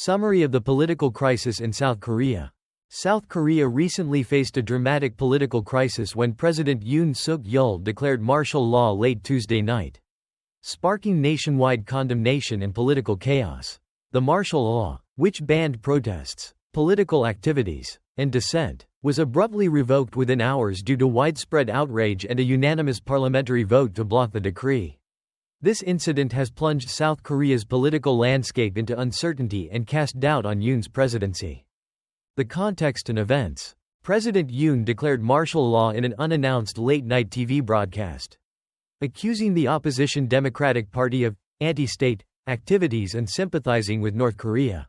Summary of the political crisis in South Korea. South Korea recently faced a dramatic political crisis when President Yoon Suk Yeol declared martial law late Tuesday night, sparking nationwide condemnation and political chaos. The martial law, which banned protests, political activities, and dissent, was abruptly revoked within hours due to widespread outrage and a unanimous parliamentary vote to block the decree. This incident has plunged South Korea's political landscape into uncertainty and cast doubt on Yoon's presidency. The context and events. President Yoon declared martial law in an unannounced late-night TV broadcast, accusing the opposition Democratic Party of anti-state activities and sympathizing with North Korea.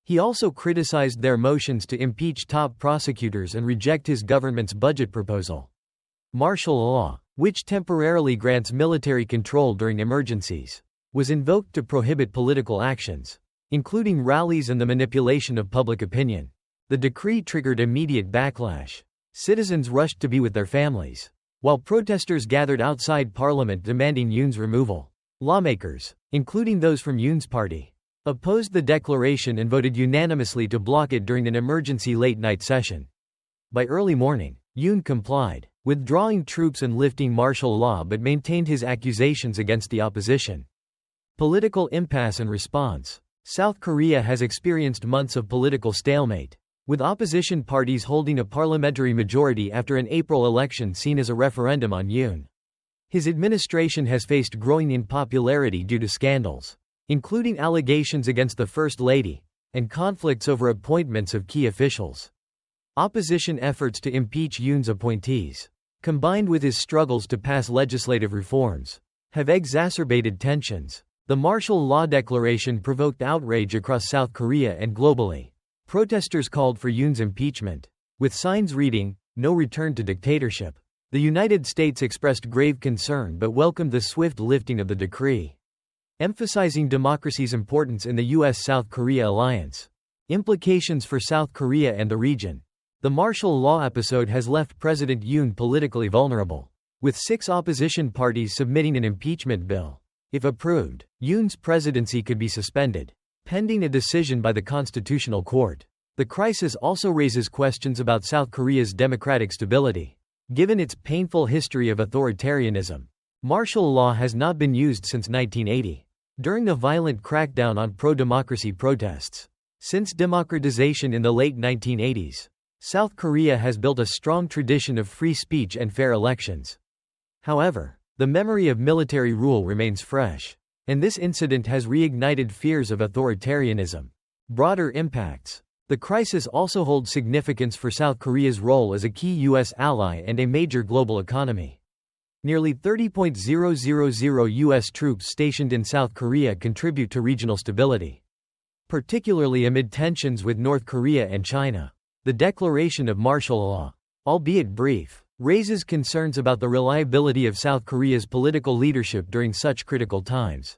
He also criticized their motions to impeach top prosecutors and reject his government's budget proposal. Martial law, which temporarily grants military control during emergencies, was invoked to prohibit political actions, including rallies and the manipulation of public opinion. The decree triggered immediate backlash. Citizens rushed to be with their families, while protesters gathered outside parliament demanding Yoon's removal. Lawmakers, including those from Yoon's party, opposed the declaration and voted unanimously to block it during an emergency late-night session. By early morning, Yoon complied, withdrawing troops and lifting martial law, but maintained his accusations against the opposition. Political impasse and response. South Korea has experienced months of political stalemate, with opposition parties holding a parliamentary majority after an April election seen as a referendum on Yoon. His administration has faced growing unpopularity due to scandals, including allegations against the First Lady, and conflicts over appointments of key officials. Opposition efforts to impeach Yoon's appointees, combined with his struggles to pass legislative reforms, have exacerbated tensions. The martial law declaration provoked outrage across South Korea and globally. Protesters called for Yoon's impeachment, with signs reading, "No return to dictatorship." The United States expressed grave concern but welcomed the swift lifting of the decree, emphasizing democracy's importance in the U.S.-South Korea alliance. Implications for South Korea and the region. The martial law episode has left President Yoon politically vulnerable, with 6 opposition parties submitting an impeachment bill. If approved, Yoon's presidency could be suspended, pending a decision by the Constitutional Court. The crisis also raises questions about South Korea's democratic stability. Given its painful history of authoritarianism, martial law has not been used since 1980, during the violent crackdown on pro-democracy protests. Since democratization in the late 1980s, South Korea has built a strong tradition of free speech and fair elections. However, the memory of military rule remains fresh, and this incident has reignited fears of authoritarianism. Broader impacts. The crisis also holds significance for South Korea's role as a key U.S. ally and a major global economy. Nearly 30,000 U.S. troops stationed in South Korea contribute to regional stability, particularly amid tensions with North Korea and China. The declaration of martial law, albeit brief, raises concerns about the reliability of South Korea's political leadership during such critical times.